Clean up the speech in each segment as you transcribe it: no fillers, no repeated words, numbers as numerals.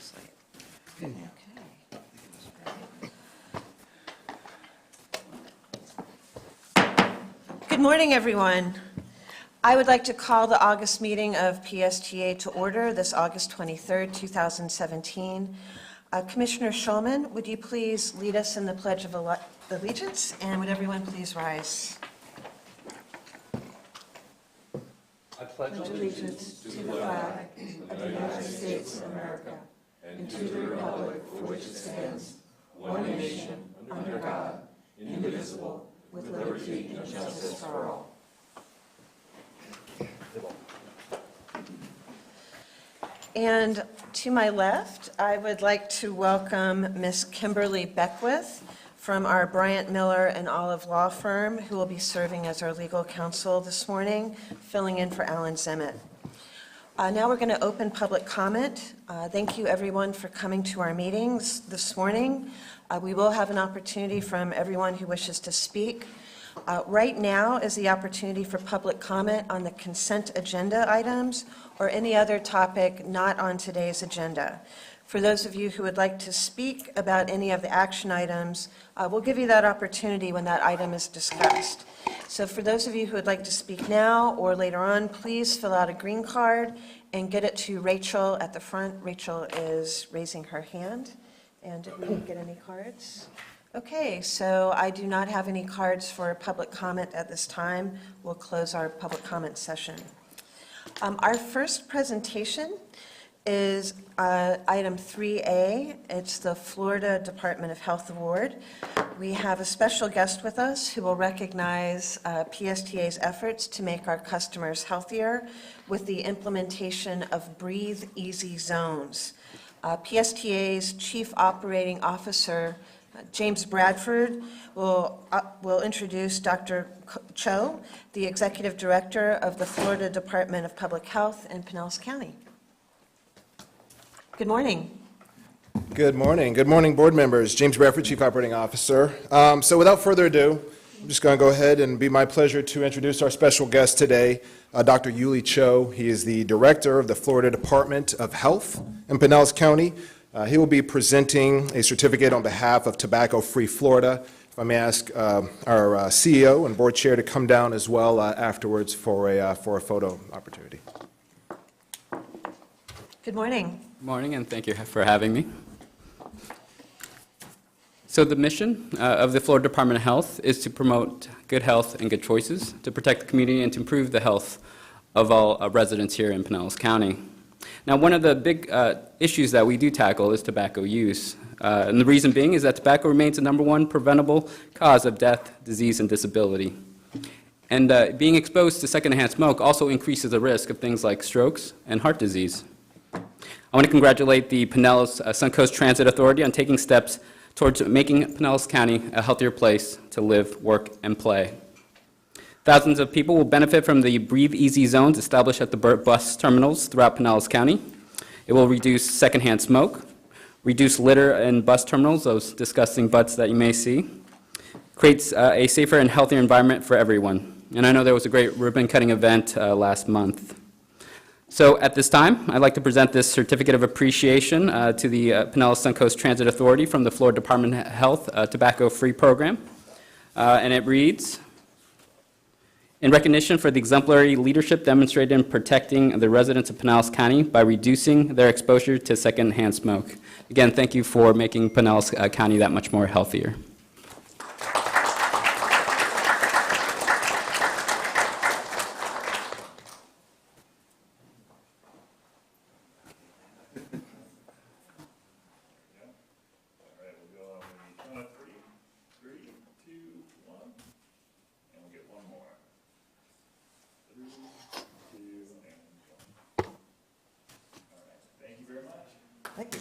Okay. Good morning, everyone. I would like to call the August meeting of PSTA to order, this August 23rd, 2017. Commissioner Schulman, would you please lead us in the Pledge of Allegiance, and would everyone please rise? I pledge allegiance to the flag of the United States of America and to the republic for which it stands, one nation, under God, indivisible, with liberty and justice for all. And to my left, I would like to welcome Miss Kimberly Beckwith from our Bryant Miller and Olive Law Firm, who will be serving as our legal counsel this morning, filling in for Alan Zemet. Now we're going to open public comment. Thank you, everyone, for coming to our meetings this morning. We will have an opportunity from everyone who wishes to speak. Right now is the opportunity for public comment on the consent agenda items or any other topic not on today's agenda. For those of you who would like to speak about any of the action items, we'll give you that opportunity when that item is discussed. So for those of you who would like to speak now or later on, please fill out a green card and get it to Rachel at the front. Rachel is raising her hand. And did we get any cards? Okay, so I do not have any cards for public comment at this time. We'll close our public comment session. Our first presentation is item 3A. It's the Florida Department of Health Award. We have a special guest with us who will recognize PSTA's efforts to make our customers healthier with the implementation of Breathe Easy Zones. PSTA's Chief Operating Officer, James Bradford, will introduce Dr. Cho, the Executive Director of the Florida Department of Public Health in Pinellas County. Good morning. Good morning. Good morning, board members. James Bradford, Chief Operating Officer. So without further ado, I'm just going to go ahead and be my pleasure to introduce our special guest today, Dr. Yuli Cho. He is the Director of the Florida Department of Health in Pinellas County. He will be presenting a certificate on behalf of Tobacco Free Florida. If I may ask our CEO and board chair to come down as well afterwards for a photo opportunity. Good morning. Good morning, and thank you for having me. So the mission of the Florida Department of Health is to promote good health and good choices, to protect the community, and to improve the health of all residents here in Pinellas County. Now, one of the big issues that we do tackle is tobacco use. And the reason being is that tobacco remains the #1 preventable cause of death, disease, and disability. And being exposed to secondhand smoke also increases the risk of things like strokes and heart disease. I want to congratulate the Pinellas Suncoast Transit Authority on taking steps towards making Pinellas County a healthier place to live, work, and play. Thousands of people will benefit from the Breathe Easy Zones established at the bus terminals throughout Pinellas County. It will reduce secondhand smoke, reduce litter in bus terminals, those disgusting butts that you may see, creates a safer and healthier environment for everyone. And I know there was a great ribbon-cutting event last month. So at this time, I'd like to present this Certificate of Appreciation to the Pinellas Suncoast Transit Authority from the Florida Department of Health Tobacco-Free Program. And it reads, in recognition for the exemplary leadership demonstrated in protecting the residents of Pinellas County by reducing their exposure to secondhand smoke. Again, thank you for making Pinellas County that much more healthier. Thank you.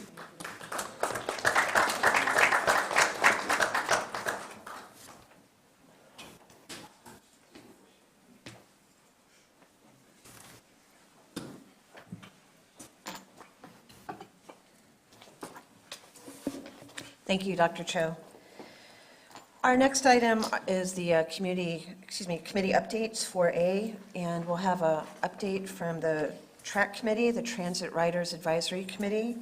Thank you, Dr. Cho. Our next item is the committee updates, 4A, and we'll have an update from the TRAC Committee, the Transit Riders Advisory Committee.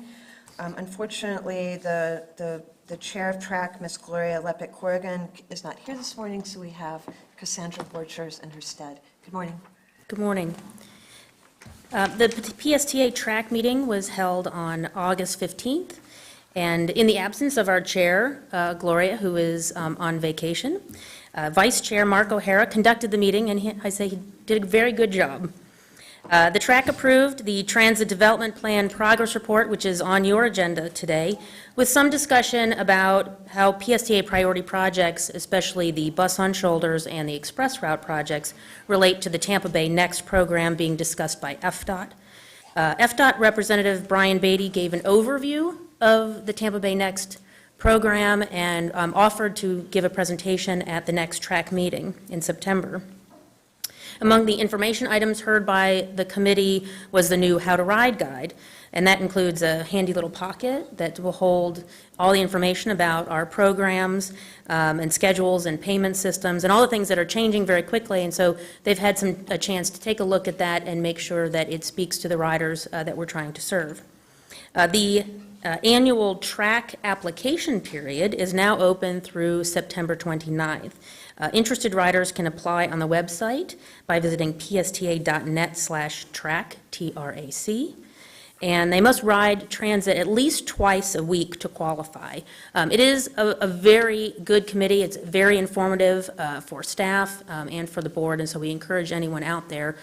Unfortunately, the chair of track, Ms. Gloria Lepic-Corrigan, is not here this morning, so we have Cassandra Borchers in her stead. Good morning. Good morning. The PSTA track meeting was held on August 15th, and in the absence of our chair, Gloria, who is on vacation, Vice Chair Mark O'Hara conducted the meeting, and he did a very good job. The track approved the Transit Development Plan Progress Report, which is on your agenda today, with some discussion about how PSTA priority projects, especially the bus on shoulders and the express route projects, relate to the Tampa Bay Next program being discussed by FDOT. FDOT Representative Brian Beatty gave an overview of the Tampa Bay Next program and offered to give a presentation at the next track meeting in September. Among the information items heard by the committee was the new How to Ride guide, and that includes a handy little pocket that will hold all the information about our programs and schedules and payment systems and all the things that are changing very quickly, and so they've had a chance to take a look at that and make sure that it speaks to the riders that we're trying to serve. The annual track application period is now open through September 29th. Interested riders can apply on the website by visiting psta.net/track, TRAC, and they must ride transit at least twice a week to qualify. It is a very good committee. It's very informative for staff and for the board, and so we encourage anyone out there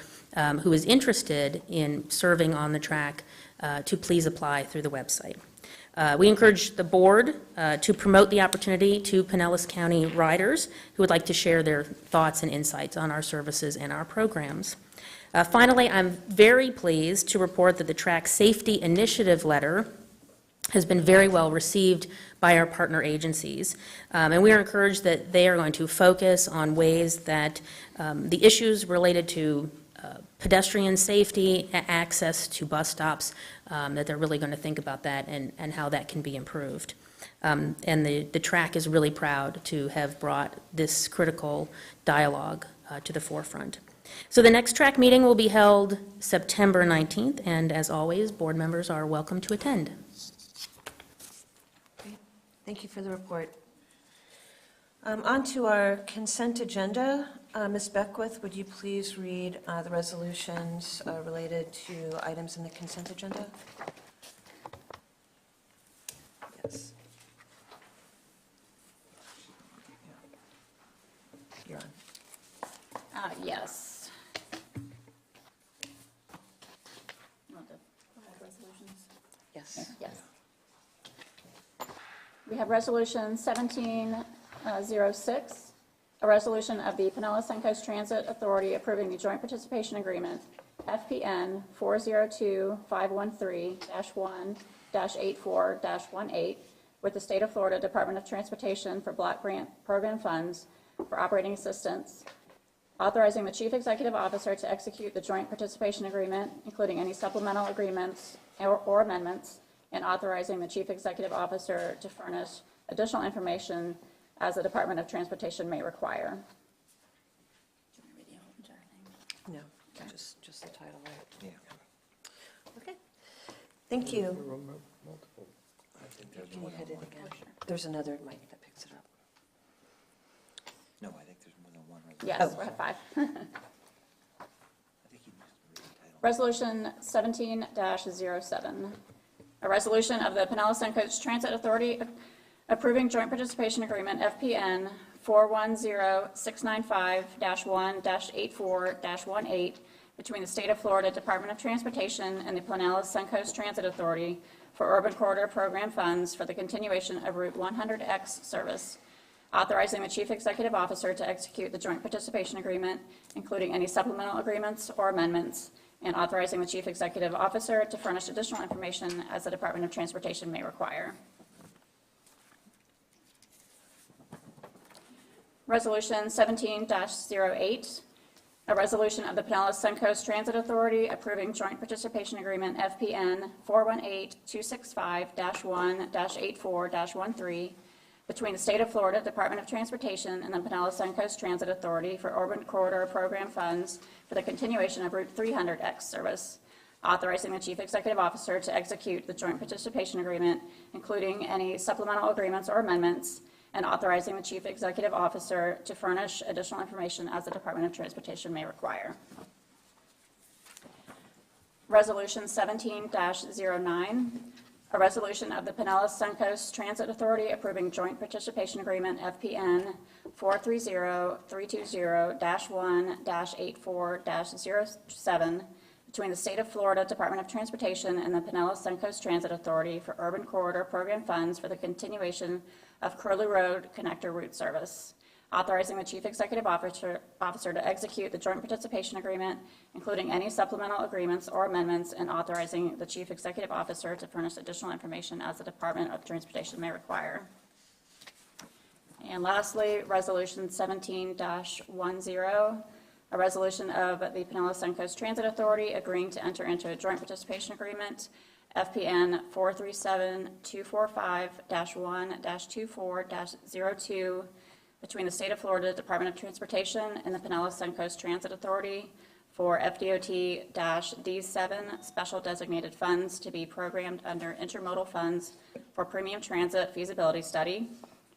who is interested in serving on the track to please apply through the website. We encourage the board to promote the opportunity to Pinellas County riders who would like to share their thoughts and insights on our services and our programs. Finally, I'm very pleased to report that the Track Safety Initiative letter has been very well received by our partner agencies. And we are encouraged that they are going to focus on ways that the issues related to pedestrian safety, access to bus stops, that they're really going to think about that and how that can be improved. And the track is really proud to have brought this critical dialogue to the forefront. So the next track meeting will be held September 19th, and as always, board members are welcome to attend. Great. Thank you for the report. On to our consent agenda. Ms. Beckwith, would you please read the resolutions related to items in the consent agenda? Yes. You're on. Yes. You want the resolutions? Yes. Yes. We have Resolution 1706, a resolution of the Pinellas Suncoast Transit Authority approving the Joint Participation Agreement, FPN 402-513-1-84-18, with the State of Florida Department of Transportation for Block Grant Program funds for operating assistance, authorizing the Chief Executive Officer to execute the Joint Participation Agreement, including any supplemental agreements or amendments, and authorizing the Chief Executive Officer to furnish additional information as the Department of Transportation may require. No, just the title, right? Yeah. Okay. Thank you. Can you hit it again? There's another mic that picks it up. No, I think there's more than one Yes, resolution. we're at 5. I think you must read the title. Resolution 17-07, a resolution of the Pinellas Suncoast Transit Authority approving Joint Participation Agreement, FPN 410-695-1-84-18, between the State of Florida Department of Transportation and the Pinellas Suncoast Transit Authority for Urban Corridor Program funds for the continuation of Route 100X service, authorizing the Chief Executive Officer to execute the Joint Participation Agreement, including any supplemental agreements or amendments, and authorizing the Chief Executive Officer to furnish additional information as the Department of Transportation may require. Resolution 17-08, a resolution of the Pinellas Suncoast Transit Authority approving Joint Participation Agreement, FPN 418-265-1-84-13, between the State of Florida Department of Transportation and the Pinellas Suncoast Transit Authority for Urban Corridor Program funds for the continuation of Route 300X service, authorizing the Chief Executive Officer to execute the joint participation agreement, including any supplemental agreements or amendments, and authorizing the Chief Executive Officer to furnish additional information as the Department of Transportation may require. Resolution 17-09, a resolution of the Pinellas Suncoast Transit Authority approving joint participation agreement FPN 430-320-1-84-07 between the State of Florida Department of Transportation and the Pinellas Suncoast Transit Authority for Urban Corridor Program funds for the continuation of Curlew Road Connector route service, authorizing the Chief Executive Officer to execute the joint participation agreement, including any supplemental agreements or amendments, and authorizing the Chief Executive Officer to furnish additional information as the Department of Transportation may require. And lastly, Resolution 17-10, a resolution of the Pinellas Suncoast Transit Authority agreeing to enter into a joint participation agreement, FPN 437-245-1-24-02, between the State of Florida Department of Transportation and the Pinellas Suncoast Transit Authority for FDOT-D7 special designated funds to be programmed under intermodal funds for premium transit feasibility study,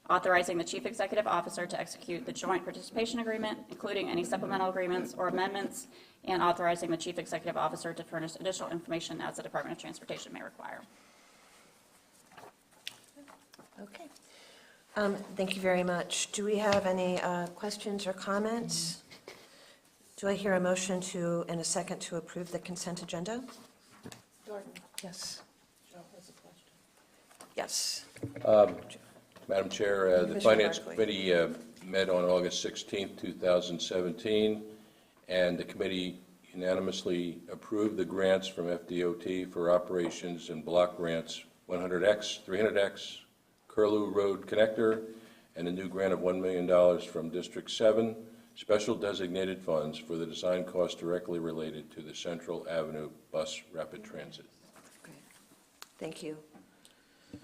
authorizing the Chief Executive Officer to execute the joint participation agreement, including any supplemental agreements or amendments, and authorizing the Chief Executive Officer to furnish additional information as the Department of Transportation may require. Okay. Thank you very much. Do we have any questions or comments? Do I hear a motion to, and a second, to approve the consent agenda? Jordan, Yes. Joe has a question. Yes. Madam Chair, the Commissioner Finance Barkley. Committee met on August 16, 2017, and the committee unanimously approved the grants from FDOT for operations and block grants 100X, 300X, Curlew Road Connector, and a new grant of $1 million from District 7, special designated funds for the design costs directly related to the Central Avenue Bus Rapid Transit. Great. Thank you.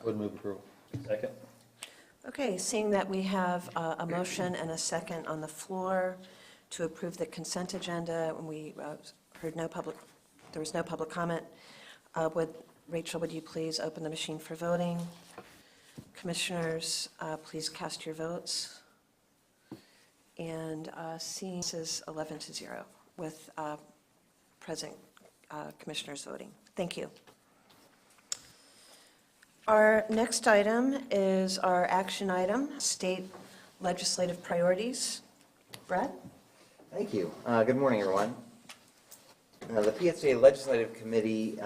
I would move approval. Second. Okay, seeing that we have a motion and a second on the floor to approve the consent agenda, and we heard there was no public comment, Rachel, would you please open the machine for voting? Commissioners, please cast your votes. And seeing this is 11-0 with present commissioners voting. Thank you. Our next item is our action item, state legislative priorities. Brad? Thank you. Good morning, everyone. The PSTA Legislative Committee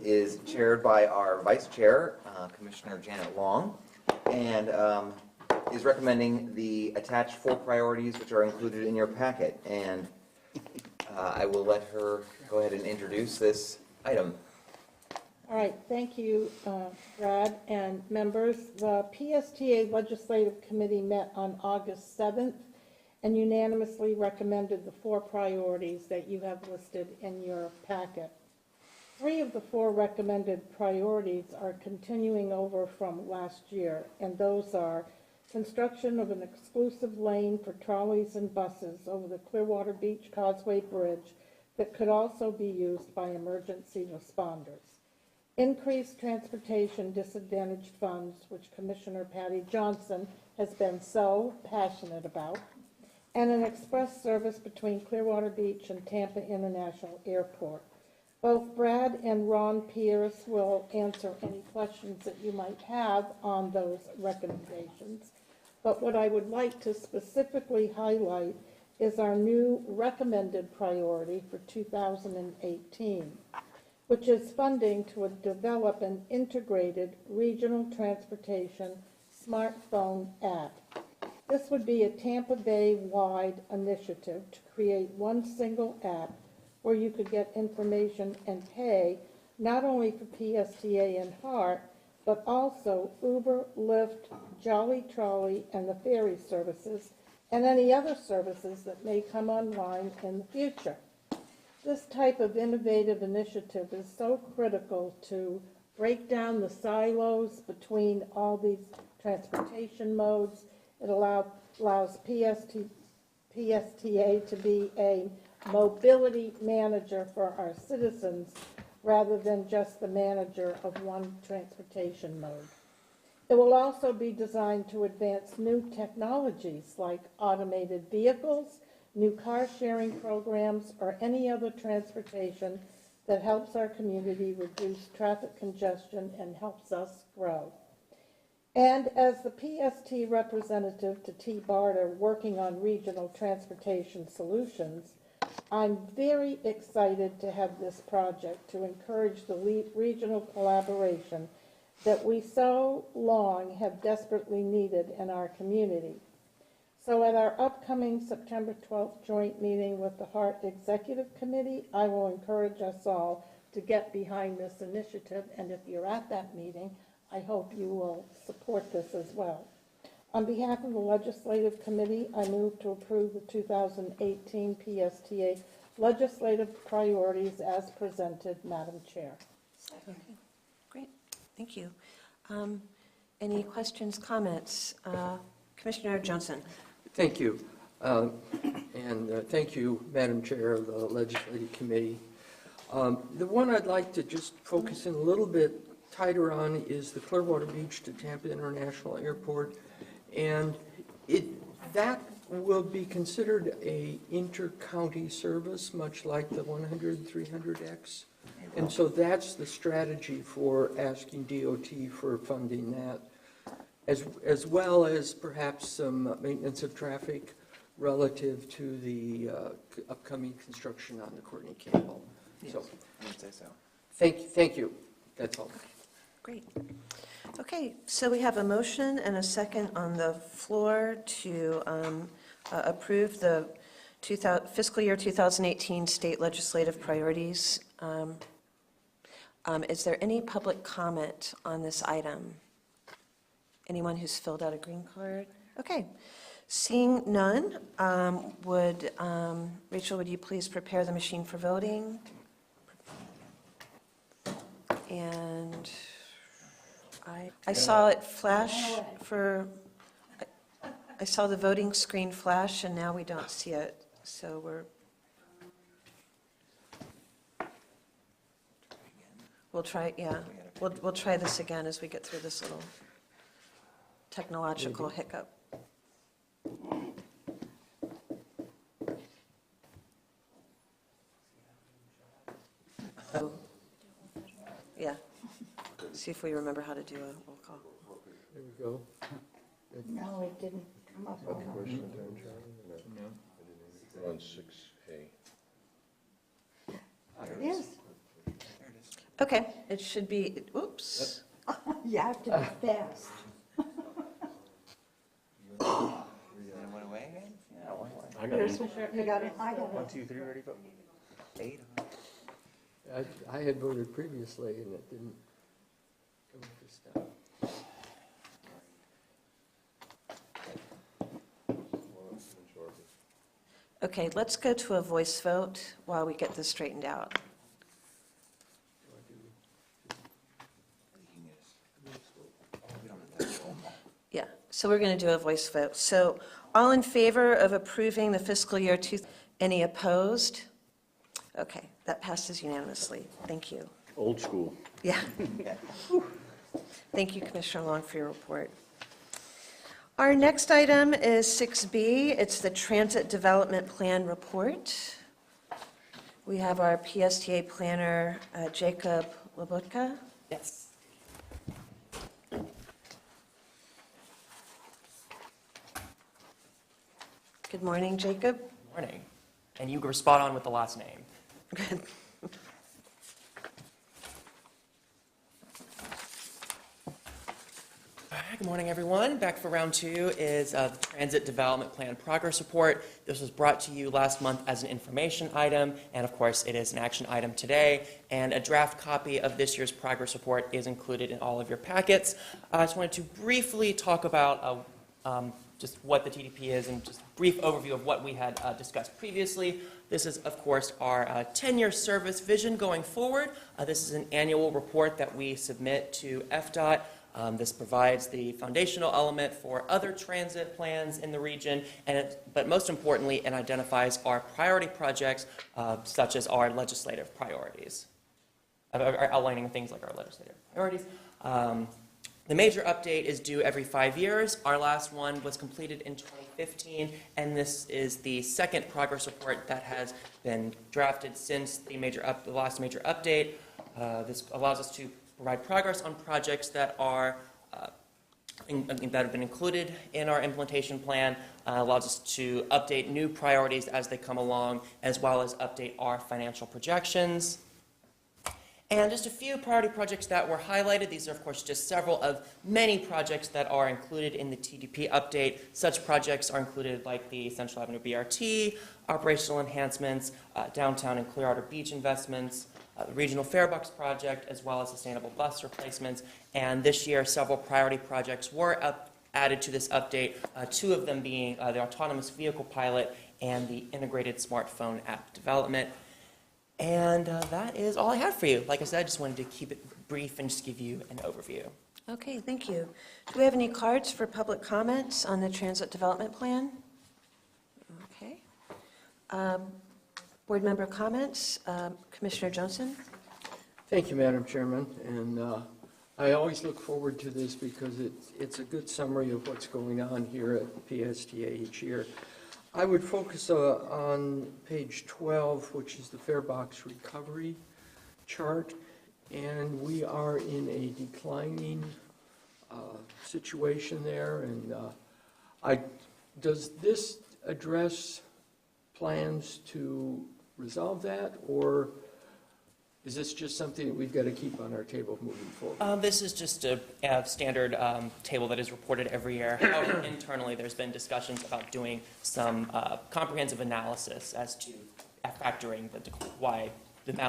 is chaired by our Vice Chair, Commissioner Janet Long, and is recommending the attached 4 priorities which are included in your packet. And I will let her go ahead and introduce this item. All right, thank you, Brad and members. The PSTA Legislative Committee met on August 7th and unanimously recommended the 4 priorities that you have listed in your packet. 3 of the 4 recommended priorities are continuing over from last year, and those are construction of an exclusive lane for trolleys and buses over the Clearwater Beach Causeway Bridge that could also be used by emergency responders. Increased transportation disadvantaged funds, which Commissioner Patty Johnson has been so passionate about, and an express service between Clearwater Beach and Tampa International Airport. Both Brad and Ron Pierce will answer any questions that you might have on those recommendations. But what I would like to specifically highlight is our new recommended priority for 2018, which is funding to develop an integrated regional transportation smartphone app. This would be a Tampa Bay-wide initiative to create one single app where you could get information and pay not only for PSTA and HART, but also Uber, Lyft, Jolly Trolley, and the ferry services, and any other services that may come online in the future. This type of innovative initiative is so critical to break down the silos between all these transportation modes. It allows PSTA to be a mobility manager for our citizens rather than just the manager of one transportation mode. It will also be designed to advance new technologies like automated vehicles, new car-sharing programs, or any other transportation that helps our community reduce traffic congestion and helps us grow. And as the PST representative to T-BARTA working on regional transportation solutions, I'm very excited to have this project to encourage the regional collaboration that we so long have desperately needed in our community. So at our upcoming September 12th joint meeting with the HART Executive Committee, I will encourage us all to get behind this initiative, and if you're at that meeting, I hope you will support this as well. On behalf of the Legislative Committee, I move to approve the 2018 PSTA legislative priorities as presented, Madam Chair. Okay, great, thank you. Any questions, comments? Commissioner Johnson. Thank you. Thank you, Madam Chair of the Legislative Committee. The one I'd like to just focus in a little bit tighter on is the Clearwater Beach to Tampa International Airport. And that will be considered a inter-county service, much like the 100-300X. And so that's the strategy for asking DOT for funding that, as well as perhaps some maintenance of traffic relative to the upcoming construction on the Courtney Cable. Yes, So, I would say so. thank you. That's all. Great. Okay, so we have a motion and a second on the floor to approve the fiscal year 2018 state legislative priorities. Is there any public comment on this item? Anyone who's filled out a green card? Okay. Seeing none, Rachel, would you please prepare the machine for voting? And I saw it flash I saw the voting screen flash, and now we don't see it, so we'll try, yeah, we'll try this again as we get through this little technological hiccup. Yeah, see if we remember how to do a roll call. There we go. No, it didn't come up. We're on 6A. There it is. Okay, it should be, oops. You have to be fast. It went away again? Yeah, it went away. Here's for sure. You got it? I got it. 1, 2, 3, ready, vote. 8. I had voted previously, and it didn't come up this time. Okay, let's go to a voice vote while we get this straightened out. Yeah, so we're going to do a voice vote. So all in favor of approving the fiscal year any opposed? Okay, that passes unanimously. Thank you. Old school. Yeah. Thank you, Commissioner Long, for your report. Our next item is 6B. It's the Transit Development Plan Report. We have our PSTA planner, Jacob Labotka. Yes. Good morning, Jacob. Morning. And you were spot on with the last name. Good. Good morning, everyone. Back for round two is the Transit Development Plan Progress Report. This was brought to you last month as an information item, and of course, it is an action item today. And a draft copy of this year's progress report is included in all of your packets. I just wanted to briefly talk about just what the TDP is and just a brief overview of what we had discussed previously. This is, of course, our 10-year service vision going forward. This is an annual report that we submit to FDOT. This provides the foundational element for other transit plans in the region, but most importantly, it identifies our priority projects, such as our legislative priorities. are outlining things like our legislative priorities. The major update is due every 5 years. Our last one was completed in 2015, and this is the second progress report that has been drafted since the last major update. This allows us to provide progress on projects that are that have been included in our implementation plan, allows us to update new priorities as they come along, as well as update our financial projections. And just a few priority projects that were highlighted. These are, of course, just several of many projects that are included in the TDP update. Such projects are included like the Central Avenue BRT, operational enhancements, downtown and Clearwater Beach investments, the Regional Farebox project, as well as sustainable bus replacements. And this year, several priority projects were added to this update, two of them being the autonomous vehicle pilot and the integrated smartphone app development. And that is all I have for you. Like I said, I just wanted to keep it brief and just give you an overview. Okay, thank you. Do we have any cards for public comments on the Transit Development Plan? Okay. Board member comments. Commissioner Johnson? Thank you, Madam Chairman, and I always look forward to this because it's a good summary of what's going on here at PSTA each year. I would focus on page 12, which is the farebox recovery chart, and we are in a declining situation there. And does this address plans to resolve that, or is this just something that we've got to keep on our table moving forward? This is just a standard table that is reported every year. However, internally, there's been discussions about doing some comprehensive analysis as to factoring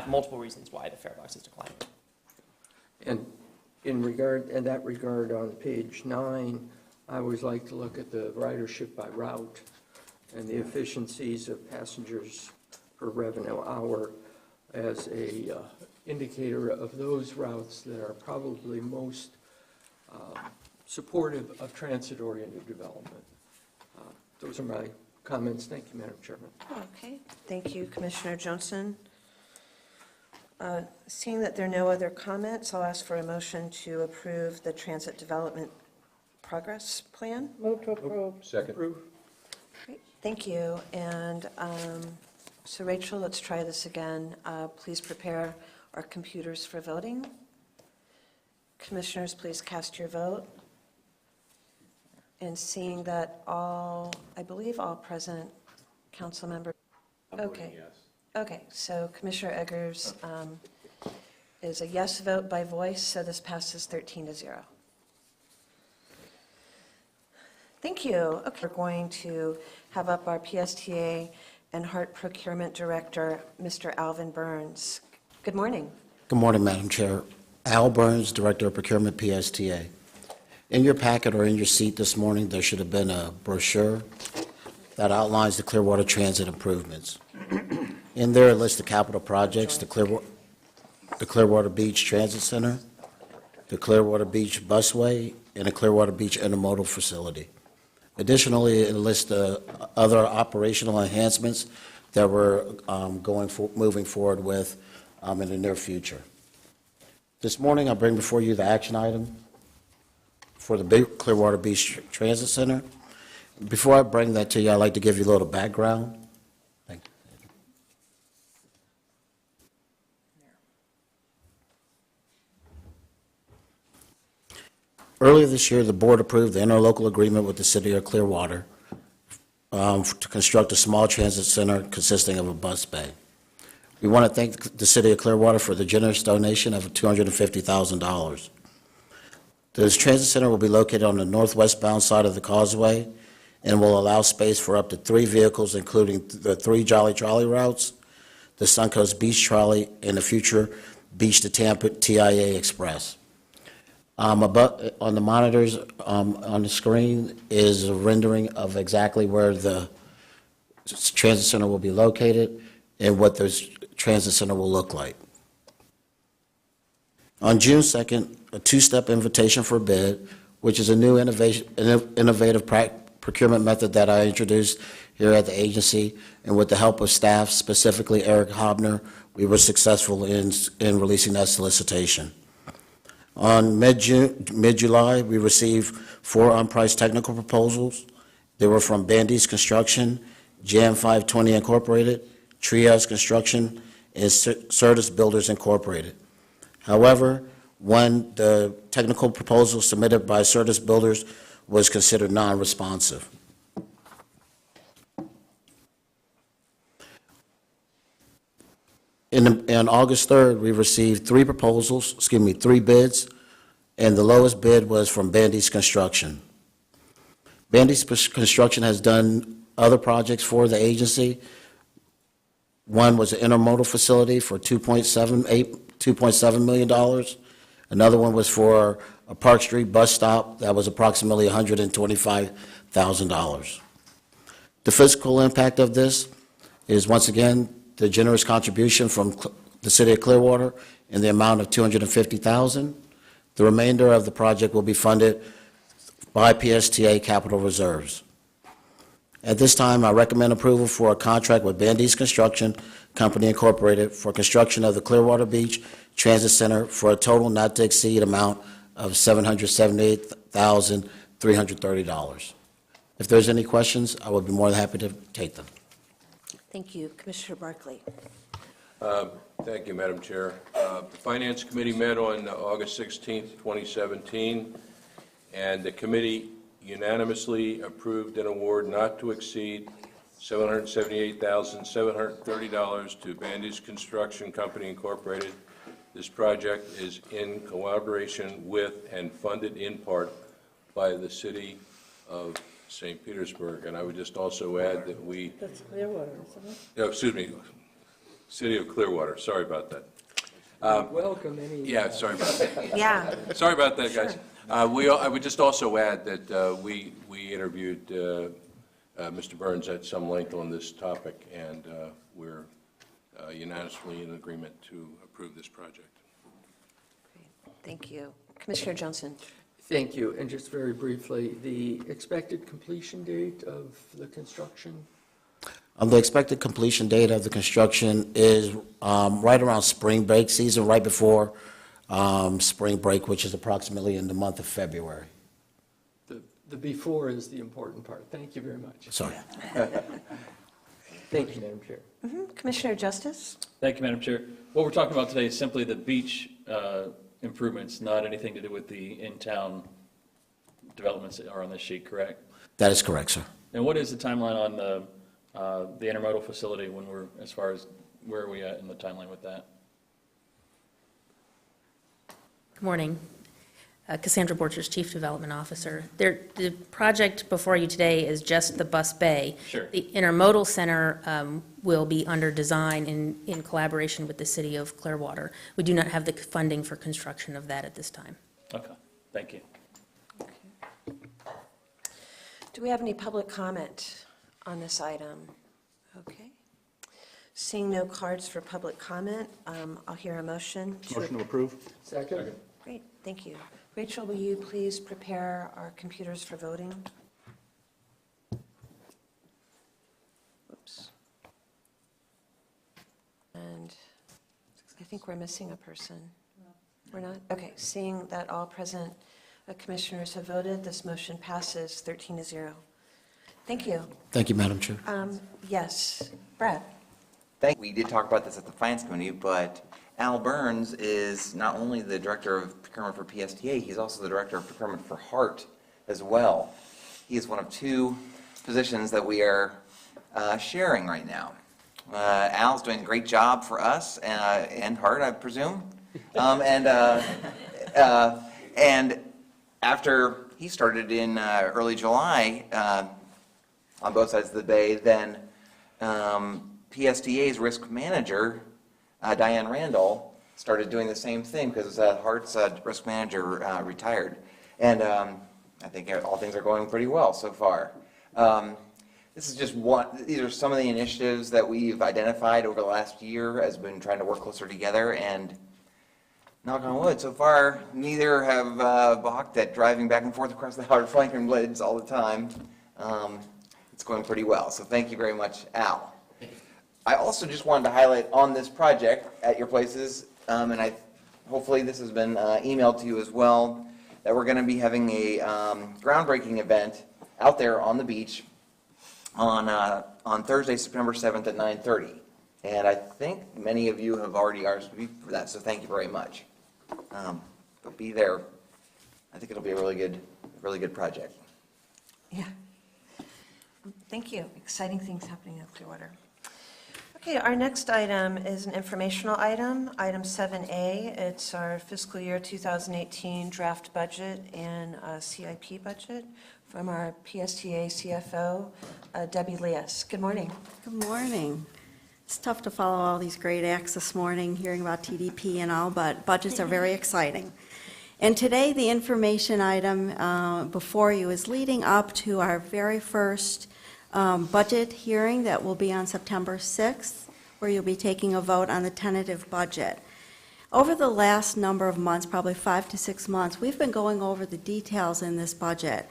multiple reasons why the farebox is declining. And in that regard, on page 9, I always like to look at the ridership by route and the efficiencies of passengers per revenue hour as a indicator of those routes that are probably most supportive of transit-oriented development. Those are my comments. Thank you, Madam Chairman. Okay, thank you, Commissioner Johnson. Seeing that there are no other comments, I'll ask for a motion to approve the Transit Development Progress Plan. Move to approve. Second. Great, thank you. And so Rachel, let's try this again. Please prepare our computers for voting. Commissioners, please cast your vote. And seeing that I believe all present council members. Okay. Okay, so Commissioner Eggers is a yes vote by voice, so this passes 13-0. Thank you. Okay, we're going to have up our PSTA and HART Procurement Director, Mr. Alvin Burns. Good morning. Good morning, Madam Chair. Al Burns, Director of Procurement, PSTA. In your packet or in your seat this morning, there should have been a brochure that outlines the Clearwater Transit improvements. In there, it lists the capital projects, the Clearwater Beach Transit Center, the Clearwater Beach Busway, and the Clearwater Beach Intermodal Facility. Additionally, it lists the other operational enhancements that we're moving forward with in the near future. This morning, I bring before you the action item for the Clearwater Beach Transit Center. Before I bring that to you, I'd like to give you a little background. Thank you. Earlier this year, the board approved the interlocal agreement with the city of Clearwater to construct a small transit center consisting of a bus bay. We want to thank the city of Clearwater for the generous donation of $250,000. This transit center will be located on the northwestbound side of the causeway and will allow space for up to 3 vehicles, including the 3 Jolly Trolley routes, the Suncoast Beach Trolley, and the future Beach to Tampa TIA Express. Above, on the monitors on the screen is a rendering of exactly where the transit center will be located and what the transit center will look like. On June 2nd, a 2-step invitation for bid, which is a new innovative procurement method that I introduced here at the agency, and with the help of staff, specifically Eric Hobner, we were successful in releasing that solicitation. On mid-July, we received 4 unpriced technical proposals. They were from Bandy's Construction, Jam 520 Incorporated, Trias Construction, and Certus Builders Incorporated. However, the technical proposal submitted by Certus Builders was considered non-responsive. On August 3rd, we received 3 bids, and the lowest bid was from Bandy's Construction. Bandy's Construction has done other projects for the agency. One was an intermodal facility for $2.7 million. Another one was for a Park Street bus stop that was approximately $125,000. The fiscal impact of this is, once again, the generous contribution from the City of Clearwater in the amount of $250,000. The remainder of the project will be funded by PSTA capital reserves. At this time, I recommend approval for a contract with Bandy's Construction Company Incorporated for construction of the Clearwater Beach Transit Center for a total not to exceed amount of $778,330. If there's any questions, I would be more than happy to take them. Thank you. Commissioner Barkley. Thank you, Madam Chair. The Finance Committee met on August 16th, 2017, and the committee unanimously approved an award not to exceed $778,730 to Bandy's Construction Company Incorporated. This project is in collaboration with and funded in part by the City of St. Petersburg. And I would just also add that we... That's Clearwater, isn't it? Oh, excuse me, City of Clearwater, sorry about that. Welcome any. Yeah, sorry about that. Yeah. Sorry about that, guys. I would just also add that we interviewed Mr. Burns at some length on this topic, and we're unanimously in agreement to approve this project. Thank you. Commissioner Johnson. Thank you. And just very briefly, the expected completion date of the construction? The expected completion date of the construction is right around spring break season, right before spring break, which is approximately in the month of February. The before is the important part. Thank you very much. Sorry. Thank you, Madam Chair. Commissioner Justice. Thank you, Madam Chair. What we're talking about today is simply the beach improvements, not anything to do with the in-town developments that are on this sheet, correct? That is correct, sir. And what is the timeline on the intermodal facility when we're, as far as where are we at in the timeline with that? Good morning. Cassandra Borchers, Chief Development Officer. The project before you today is just the bus bay. Sure. The intermodal center will be under design in collaboration with the City of Clearwater. We do not have the funding for construction of that at this time. Okay, thank you. Do we have any public comment on this item? Okay. Seeing no cards for public comment, I'll hear a motion. Motion to approve? Second? Great, thank you. Rachel, will you please prepare our computers for voting? Oops. And I think we're missing a person. We're not? Okay, seeing that all present commissioners have voted, this motion passes 13-0. Thank you. Thank you, Madam Chair. Yes, Brad. We did talk about this at the Finance Committee, but Al Burns is not only the Director of Procurement for PSTA, he's also the Director of Procurement for HART as well. He is one of 2 positions that we are sharing right now. Al's doing a great job for us and HART, I presume. And after he started in early July on both sides of the bay, then PSTA's risk manager, Diane Randall, started doing the same thing because Hart's risk manager retired. And I think all things are going pretty well so far. This is just one, these are some of the initiatives that we've identified over the last year as been trying to work closer together, and knock on wood, so far, neither have balked at driving back and forth across the Howard Franklin blades all the time. it's going pretty well. So thank you very much, Al. I also just wanted to highlight on this project at your places, and hopefully this has been emailed to you as well, that we're going to be having a groundbreaking event out there on the beach on Thursday, September 7th at 9:30. And I think many of you have already RSVP'd for that, so thank you very much. But be there. I think it'll be a really good project. Yeah. Thank you. Exciting things happening in Clearwater. Okay, our next item is an informational item, item 7A. It's our fiscal year 2018 draft budget and CIP budget from our PSTA CFO, Debbie Leas. Good morning. Good morning. It's tough to follow all these great acts this morning, hearing about TDP and all, but budgets are very exciting. And today, the information item before you is leading up to our very first budget hearing that will be on September 6th, where you'll be taking a vote on the tentative budget. Over the last number of months, probably 5 to 6 months, we've been going over the details in this budget.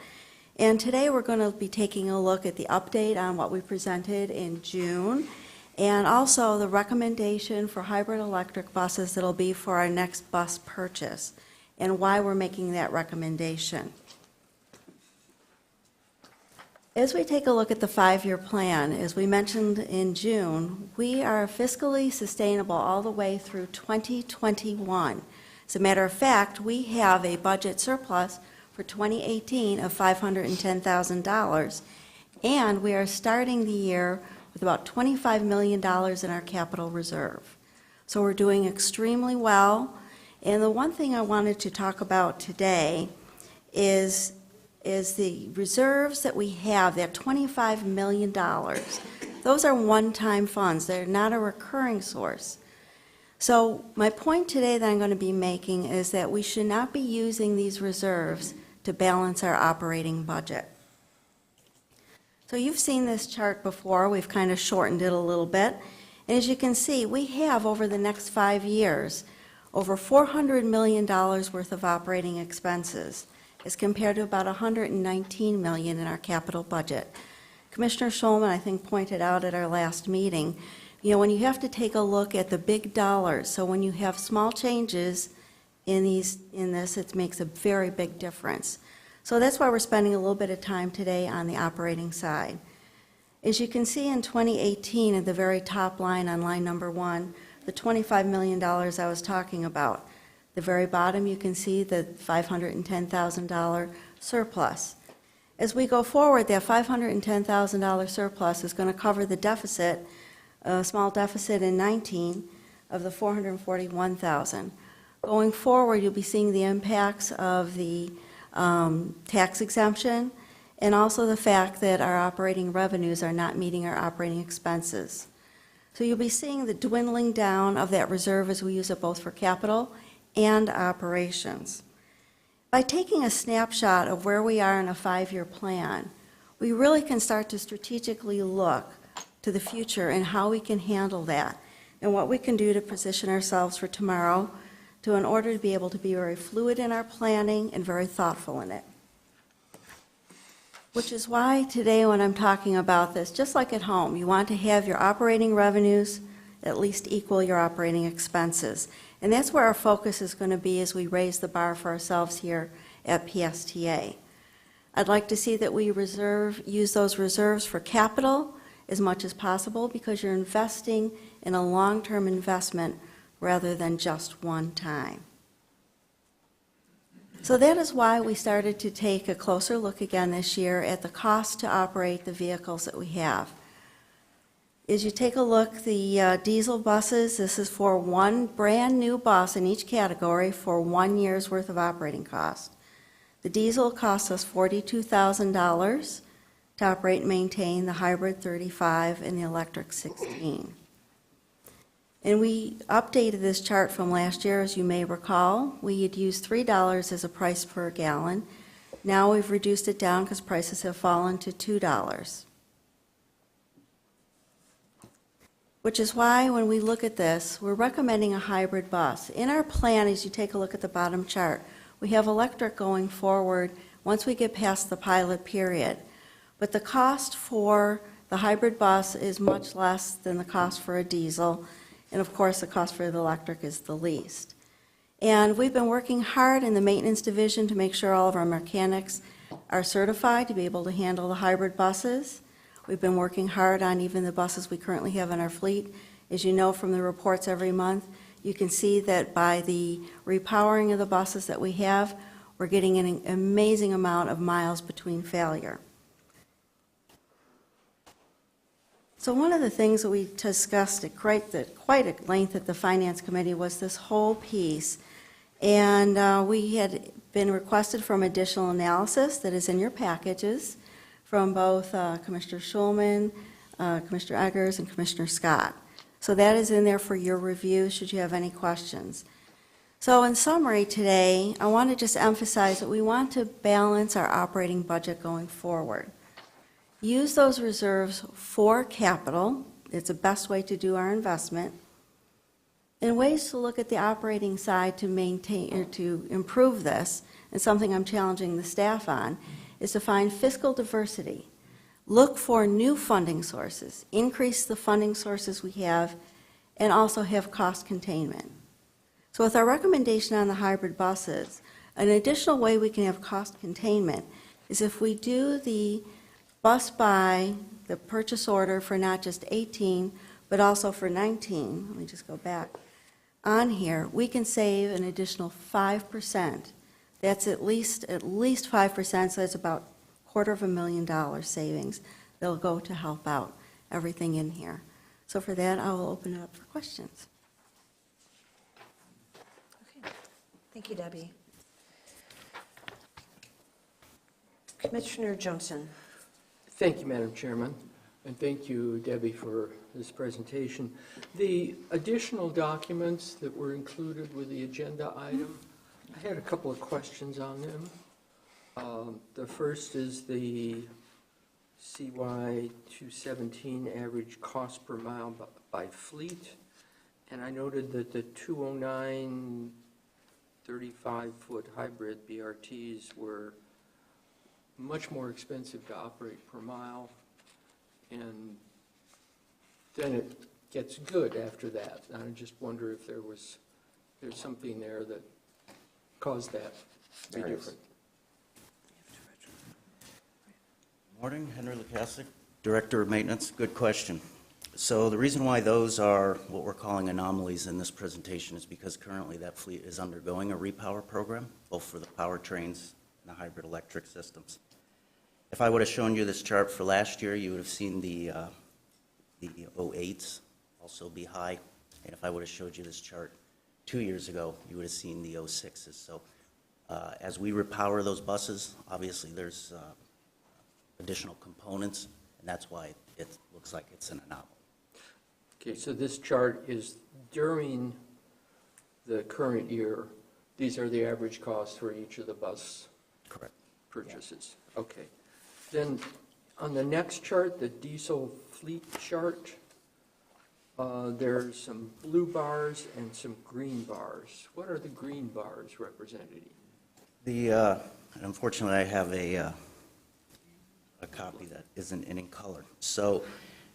And today, we're going to be taking a look at the update on what we presented in June, and also the recommendation for hybrid electric buses that'll be for our next bus purchase, and why we're making that recommendation. As we take a look at the 5-year plan, as we mentioned in June, we are fiscally sustainable all the way through 2021. As a matter of fact, we have a budget surplus for 2018 of $510,000, and we are starting the year with about $25 million in our capital reserve. So we're doing extremely well. And the one thing I wanted to talk about today is the reserves that we have, that $25 million. Those are one-time funds. They're not a recurring source. So my point today that I'm going to be making is that we should not be using these reserves to balance our operating budget. So you've seen this chart before. We've kind of shortened it a little bit. And as you can see, we have over the next 5 years over $400 million worth of operating expenses as compared to about $119 million in our capital budget. Commissioner Schulman, I think, pointed out at our last meeting, when you have to take a look at the big dollars, so when you have small changes in this, it makes a very big difference. So that's why we're spending a little bit of time today on the operating side. As you can see in 2018, at the very top line on line number 1, the $25 million I was talking about. The very bottom, you can see the $510,000 surplus. As we go forward, that $510,000 surplus is going to cover the deficit, a small deficit in 19 of the $441,000. Going forward, you'll be seeing the impacts of the tax exemption, and also the fact that our operating revenues are not meeting our operating expenses. So you'll be seeing the dwindling down of that reserve as we use it both for capital and operations. By taking a snapshot of where we are in a 5-year plan, we really can start to strategically look to the future and how we can handle that and what we can do to position ourselves for tomorrow in order to be able to be very fluid in our planning and very thoughtful in it. Which is why today when I'm talking about this, just like at home, you want to have your operating revenues at least equal your operating expenses. And that's where our focus is going to be as we raise the bar for ourselves here at PSTA. I'd like to see that we use those reserves for capital as much as possible, because you're investing in a long-term investment rather than just one time. So that is why we started to take a closer look again this year at the cost to operate the vehicles that we have. As you take a look, the diesel buses, this is for one brand new bus in each category for 1 year's worth of operating cost. The diesel costs us $42,000 to operate and maintain, the hybrid $35,000 and the electric $16,000. And we updated this chart from last year, as you may recall. We had used $3 as a price per gallon. Now we've reduced it down because prices have fallen to $2. Which is why when we look at this, we're recommending a hybrid bus. In our plan, as you take a look at the bottom chart, we have electric going forward once we get past the pilot period. But the cost for the hybrid bus is much less than the cost for a diesel, and of course, the cost for the electric is the least. And we've been working hard in the maintenance division to make sure all of our mechanics are certified to be able to handle the hybrid buses. We've been working hard on even the buses we currently have in our fleet. As you know from the reports every month, you can see that by the repowering of the buses that we have, we're getting an amazing amount of miles between failure. So one of the things that we discussed at quite at length at the Finance Committee was this whole piece. And we had been requested from additional analysis that is in your packages from both Commissioner Schulman, Commissioner Eggers, and Commissioner Scott. So that is in there for your review should you have any questions. So in summary today, I want to just emphasize that we want to balance our operating budget going forward. Use those reserves for capital. It's the best way to do our investment. And ways to look at the operating side to maintain or to improve this, and something I'm challenging the staff on, is to find fiscal diversity. Look for new funding sources, increase the funding sources we have, and also have cost containment. So with our recommendation on the hybrid buses, an additional way we can have cost containment is if we do the bus buy, the purchase order for not just 18, but also for 19, let me just go back, on here, we can save an additional 5%. That's at least 5%, so that's about $250,000 savings that'll go to help out everything in here. So for that, I will open it up for questions. Okay. Thank you, Debbie. Commissioner Johnson. Thank you, Madam Chairman, and thank you, Debbie, for this presentation. The additional documents that were included with the agenda item, I had a couple of questions on them. The first is the CY 217 average cost per mile by fleet, and I noted that the 209 35-foot hybrid BRTs were much more expensive to operate per mile, and then it gets good after that. And I just wonder if there's something there that caused that to be different. Morning, Henry Lukasik, Director of Maintenance. Good question. So the reason why those are what we're calling anomalies in this presentation is because currently that fleet is undergoing a repower program, both for the powertrains and the hybrid electric systems. If I would have shown you this chart for last year, you would have seen the 08s also be high. And if I would have showed you this chart 2 years ago, you would have seen the 06s. So as we repower those buses, obviously there's additional components, and that's why it looks like it's an anomaly. Okay, so this chart is during the current year. These are the average costs for each of the bus Correct. purchases. Yeah. Okay. Then on the next chart, the diesel fleet chart, there's some blue bars and some green bars. What are the green bars represented? Unfortunately, I have a copy that isn't in color. So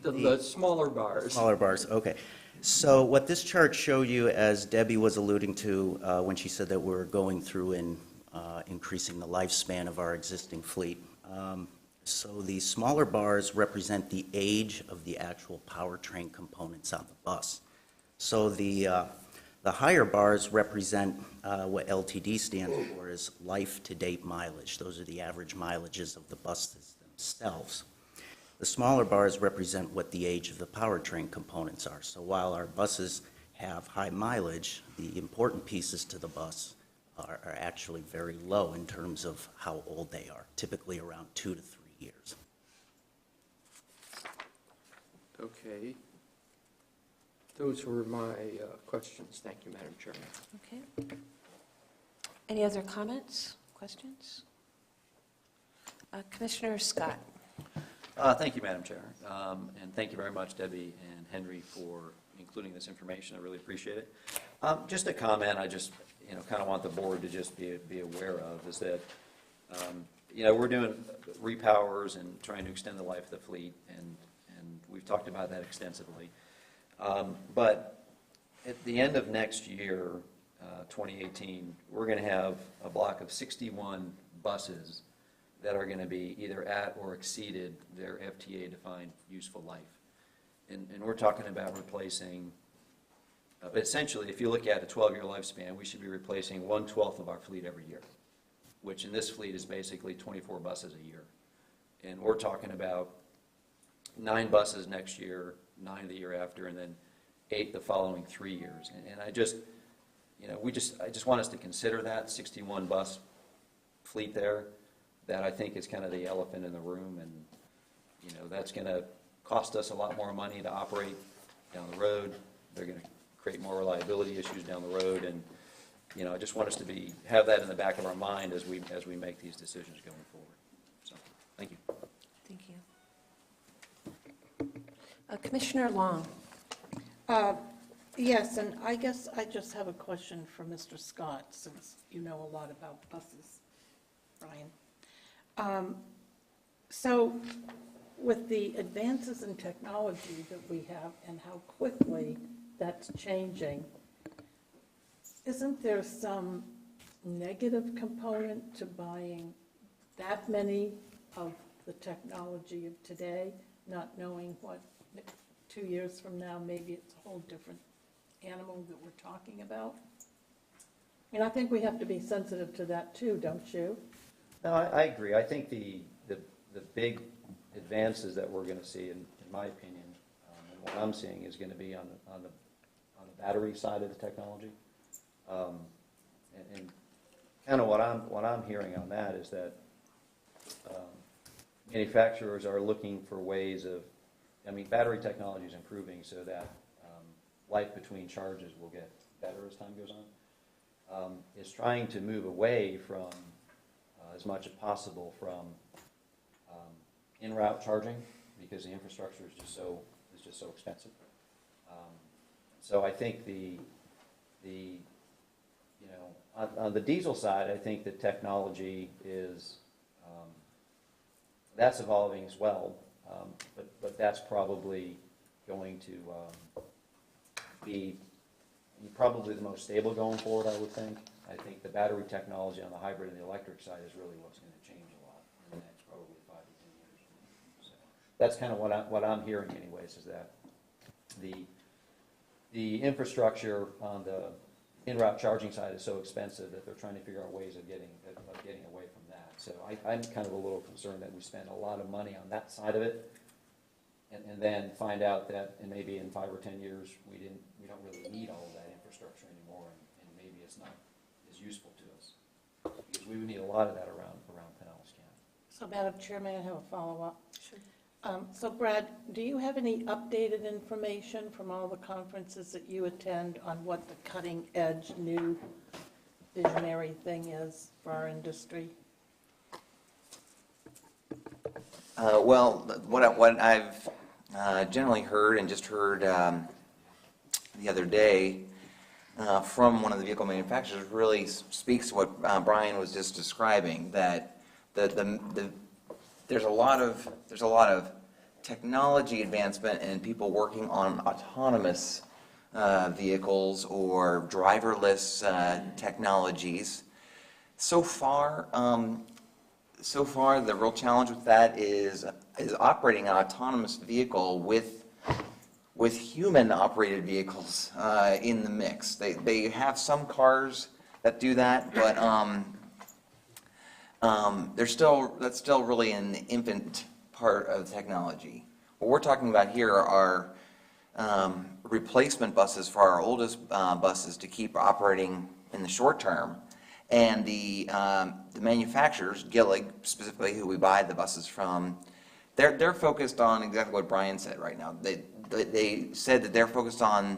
the smaller bars. Smaller bars, okay. So what this chart showed you, as Debbie was alluding to when she said that we're going through and increasing the lifespan of our existing fleet. So the smaller bars represent the age of the actual powertrain components on the bus. So the higher bars represent what LTD stands for is life-to-date mileage. Those are the average mileages of the buses themselves. The smaller bars represent what the age of the powertrain components are. So while our buses have high mileage, the important pieces to the bus are actually very low in terms of how old they are, typically around 2 to 3 years. Okay. Those were my questions. Thank you, Madam Chairman. Okay. Any other comments, questions? Commissioner Scott. Thank you, Madam Chair. And thank you very much, Debbie and Henry, for including this information. I really appreciate it. Just a comment I just kind of want the board to just be aware of is that we're doing repowers and trying to extend the life of the fleet, and we've talked about that extensively. But at the end of next year, 2018, we're going to have a block of 61 buses that are going to be either at or exceeded their FTA-defined useful life. And we're talking about replacing, essentially, if you look at a 12-year lifespan, we should be replacing 1/12 of our fleet every year, which in this fleet is basically 24 buses a year. And we're talking about 9 buses next year, 9 the year after, and then 8 the following 3 years. And I just want us to consider that 61 bus fleet there. That I think is kind of the elephant in the room, and that's going to cost us a lot more money to operate down the road. They're going to create more reliability issues down the road, and I just want us to have that in the back of our mind as we make these decisions going forward. So, thank you. Thank you. Commissioner Long. Yes, and I guess I just have a question for Mr. Scott, since you know a lot about buses, Brian. So with the advances in technology that we have and how quickly that's changing, isn't there some negative component to buying that many of the technology of today, not knowing what 2 years from now, maybe it's a whole different animal that we're talking about? And I think we have to be sensitive to that too, don't you? No, I agree. I think the big advances that we're going to see, in my opinion, and what I'm seeing is going to be on the battery side of the technology, and kind of what I'm hearing on that is that manufacturers are looking for ways of, battery technology is improving so that life between charges will get better as time goes on. Is trying to move away from as much as possible from in-route charging, because the infrastructure is just so expensive. So I think on the diesel side, I think the technology is that's evolving as well, but that's probably going to be probably the most stable going forward, I would think. I think the battery technology on the hybrid and the electric side is really what's going to change a lot in the next probably 5 to 10 years. So that's kind of what I'm hearing anyways, is that the infrastructure on the in-route charging side is so expensive that they're trying to figure out ways of getting away from that. So I'm kind of a little concerned that we spend a lot of money on that side of it, and then find out that maybe in 5 or 10 years we don't really need all of that infrastructure anymore, and maybe it's not as useful to us, because we would need a lot of that around Pinellas County. So, Madam Chair, may I have a follow-up? Sure. So, Brad, do you have any updated information from all the conferences that you attend on what the cutting-edge new visionary thing is for our industry? Well, what I've generally heard and just heard the other day from one of the vehicle manufacturers really speaks to what Brian was just describing, that there's a lot of technology advancement and people working on autonomous vehicles or driverless technologies. So far, the real challenge with that is operating an autonomous vehicle with human-operated vehicles in the mix. They have some cars that do that, but that's still really an infant part of technology. What we're talking about here are replacement buses for our oldest buses to keep operating in the short term. And the manufacturers, Gillig specifically, who we buy the buses from, they're focused on exactly what Brian said right now. They said that they're focused on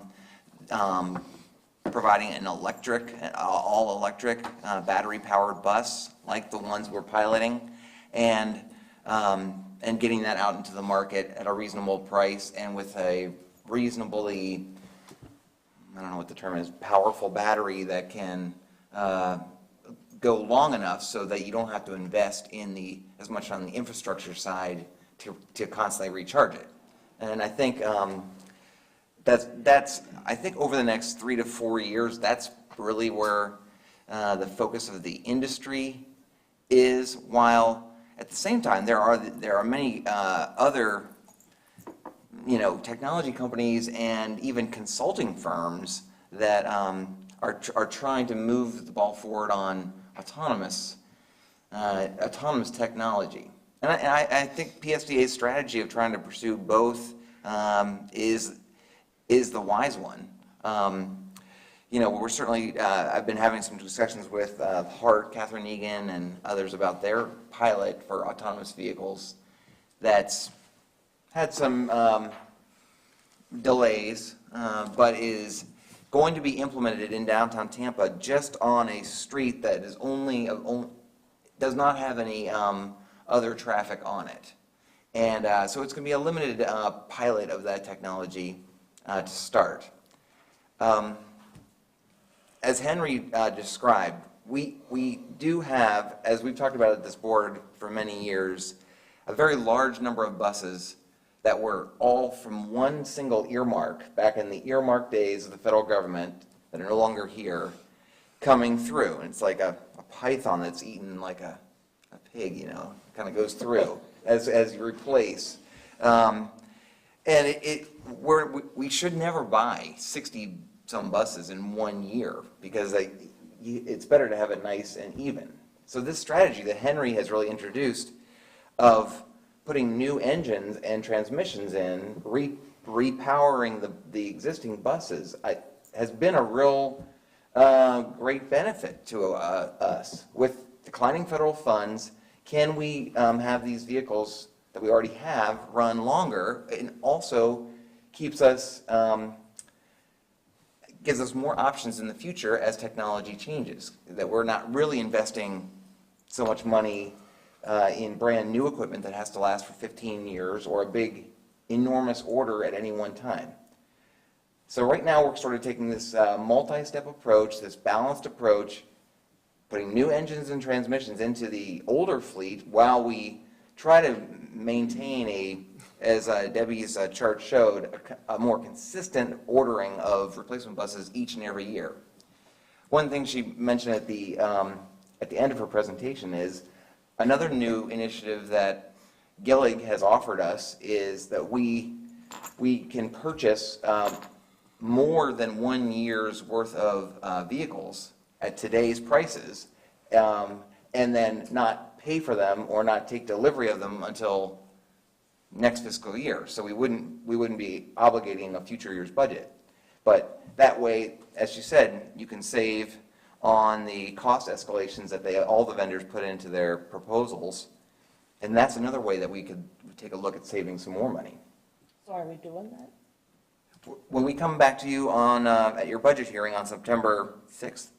providing an all-electric battery-powered bus like the ones we're piloting, and getting that out into the market at a reasonable price and with a reasonably, I don't know what the term is, powerful battery that can go long enough so that you don't have to invest as much on the infrastructure side to constantly recharge it. And I think I think over the next 3 to 4 years, that's really where the focus of the industry is, while at the same time there are many other technology companies and even consulting firms that are trying to move the ball forward on autonomous technology. And I think PSTA's strategy of trying to pursue both is the wise one. We're certainly, I've been having some discussions with Hart, Catherine Egan, and others about their pilot for autonomous vehicles that's had some delays, but is going to be implemented in downtown Tampa just on a street that is does not have any other traffic on it. And so it's going to be a limited pilot of that technology to start. As Henry described, we do have, as we've talked about at this board for many years, a very large number of buses that were all from one single earmark, back in the earmark days of the federal government, that are no longer here, coming through. And it's like a python that's eaten like a pig, kind of goes through as you replace. And we should never buy 60-some buses in 1 year, because it's better to have it nice and even. So this strategy that Henry has really introduced of putting new engines and transmissions in, repowering the existing buses, has been a real great benefit to us. With declining federal funds, can we have these vehicles that we already have run longer, and also gives us more options in the future as technology changes, that we're not really investing so much money in brand new equipment that has to last for 15 years, or a big, enormous order at any one time. So right now we're sort of taking this multi-step approach, this balanced approach, putting new engines and transmissions into the older fleet while we try to maintain as Debbie's chart showed, a more consistent ordering of replacement buses each and every year. One thing she mentioned at the end of her presentation is another new initiative that Gillig has offered us is that we can purchase more than 1 year's worth of vehicles at today's prices, and then not pay for them or not take delivery of them until next fiscal year. So we wouldn't be obligating a future year's budget. But that way, as she said, you can save on the cost escalations that all the vendors put into their proposals, and that's another way that we could take a look at saving some more money. So are we doing that? When we come back to you at your budget hearing on September 6th,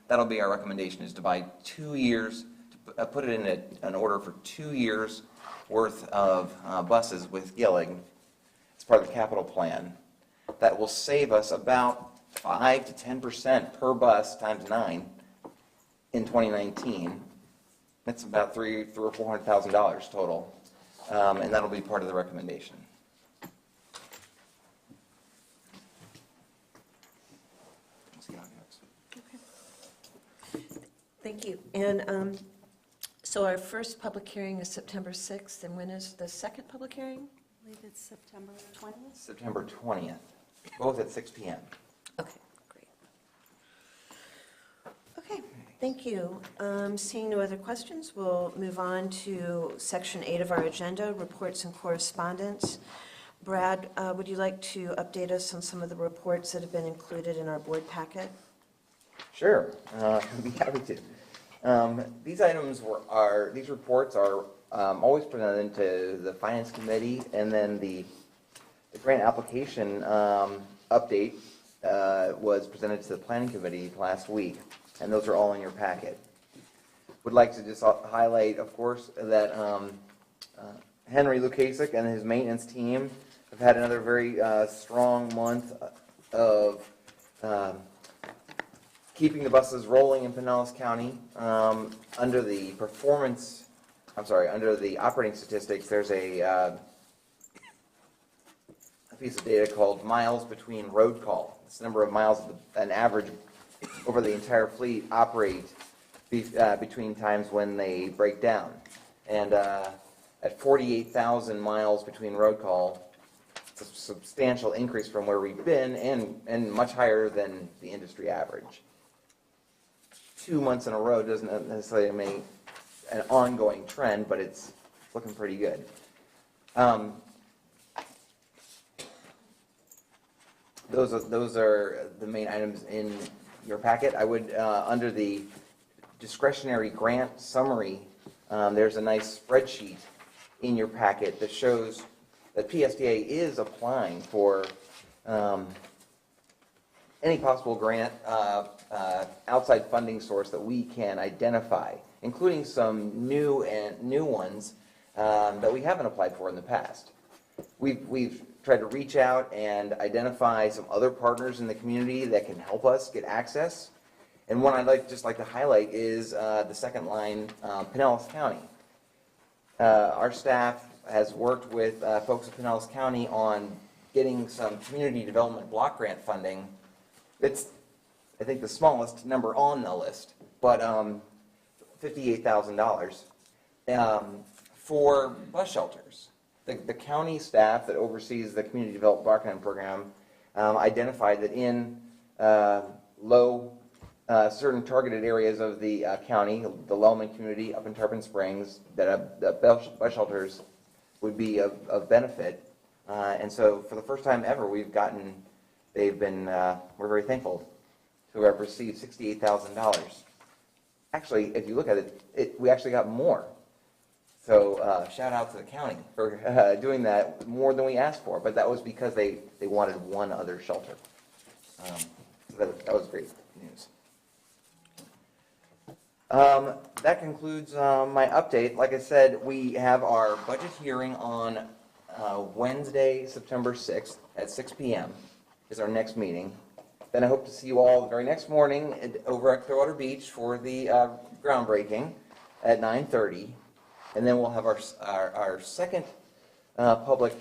that'll be our recommendation, is to buy 2 years, to put it in an order for 2 years worth of buses with Gillig as part of the capital plan. That will save us about 5 to 10% per bus times 9 in 2019. That's about $300,000 or $400,000 total, and that'll be part of the recommendation. Thank you. And so our first public hearing is September 6th, and when is the second public hearing? I believe it's September 20th. September 20th, both at 6 p.m. Okay, great. Okay, thank you. Seeing no other questions, we'll move on to Section 8 of our agenda, reports and correspondence. Brad, would you like to update us on some of the reports that have been included in our board packet? Sure, I'd be happy to. These reports are always presented to the Finance Committee, and then the grant application update was presented to the Planning Committee last week, and those are all in your packet. Would like to just highlight, of course, that Henry Lukasik and his maintenance team have had another very strong month of keeping the buses rolling in Pinellas County. Under the under the operating statistics, there's a piece of data called miles between road call. It's the number of miles an average over the entire fleet operate between times when they break down. And at 48,000 miles between road call, it's a substantial increase from where we've been and much higher than the industry average. 2 months in a row doesn't necessarily make an ongoing trend, but it's looking pretty good. Those are the main items in your packet. I would, under the discretionary grant summary, there's a nice spreadsheet in your packet that shows that PSTA is applying for any possible grant outside funding source that we can identify, including some new ones that we haven't applied for in the past. We've tried to reach out and identify some other partners in the community that can help us get access. And one I'd just like to highlight is the second line, Pinellas County. Our staff has worked with folks at Pinellas County on getting some community development block grant funding. It's, I think, the smallest number on the list, but $58,000 for bus shelters. The county staff that oversees the Community Development Block Grant Program identified that in certain targeted areas of the county, the Lellman community up in Tarpon Springs, that bus shelters would be of benefit. And so for the first time ever, we're very thankful to have received $68,000. Actually, if you look at it, we actually got more. So shout out to the county for doing that more than we asked for, but that was because they wanted one other shelter. So that was great news. That concludes my update. Like I said, we have our budget hearing on Wednesday, September 6th at 6 p.m. is our next meeting. Then I hope to see you all the very next morning over at Clearwater Beach for the groundbreaking at 9:30. And then we'll have our second public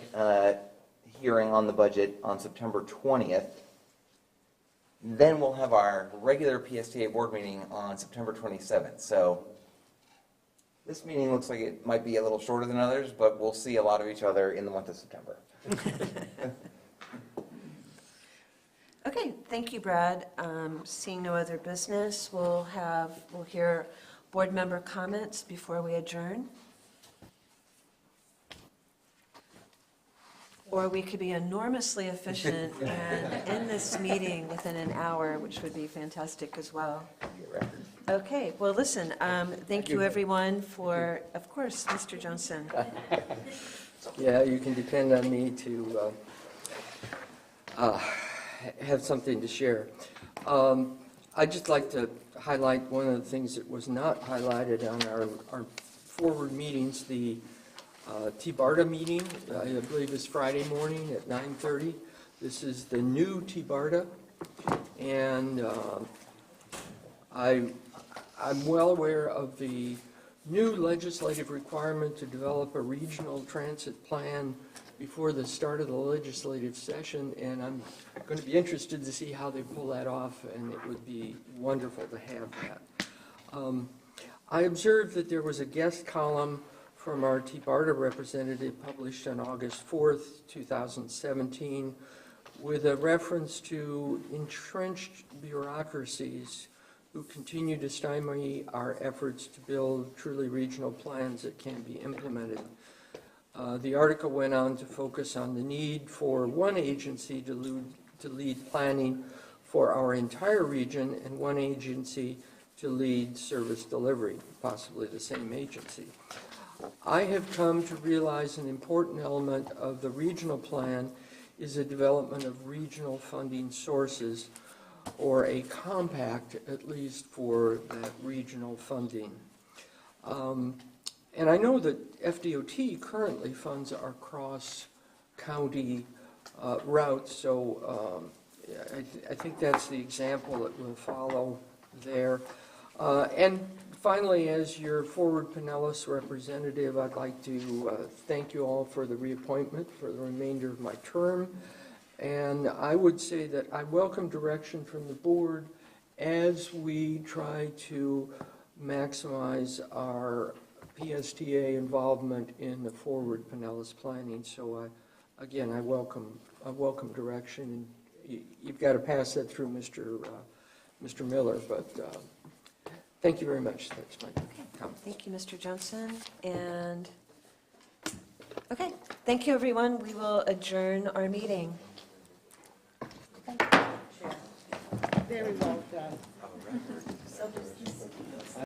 hearing on the budget on September 20th. Then we'll have our regular PSTA board meeting on September 27th. So this meeting looks like it might be a little shorter than others, but we'll see a lot of each other in the month of September. Okay, thank you, Brad. Seeing no other business, we'll hear board member comments before we adjourn. Or we could be enormously efficient and end this meeting within an hour, which would be fantastic as well. Okay, well, listen, thank you, everyone, for, of course, Mr. Johnson. Yeah, you can depend on me to have something to share. I'd just like to highlight one of the things that was not highlighted on our forward meetings, the T-BARTA meeting, I believe is Friday morning at 9:30. This is the new T-BARTA, and I'm well aware of the new legislative requirement to develop a regional transit plan before the start of the legislative session, and I'm going to be interested to see how they pull that off, and it would be wonderful to have that. I observed that there was a guest column from our T-BARTA representative published on August 4th, 2017, with a reference to entrenched bureaucracies who continue to stymie our efforts to build truly regional plans that can be implemented. The article went on to focus on the need for one agency to lead planning for our entire region and one agency to lead service delivery, possibly the same agency. I have come to realize an important element of the regional plan is the development of regional funding sources, or a compact, at least, for that regional funding. And I know that FDOT currently funds our cross-county routes, so I think that's the example that we'll follow there. And finally, as your Forward Pinellas representative, I'd like to thank you all for the reappointment for the remainder of my term. And I would say that I welcome direction from the board as we try to maximize our PSTA involvement in the Forward Pinellas planning. So again, I welcome direction, and you've got to pass that through Mr. Miller, but thank you very much. That's my comment. Thank you, Mr. Johnson. And, okay, thank you, everyone. We will adjourn our meeting. Very well done.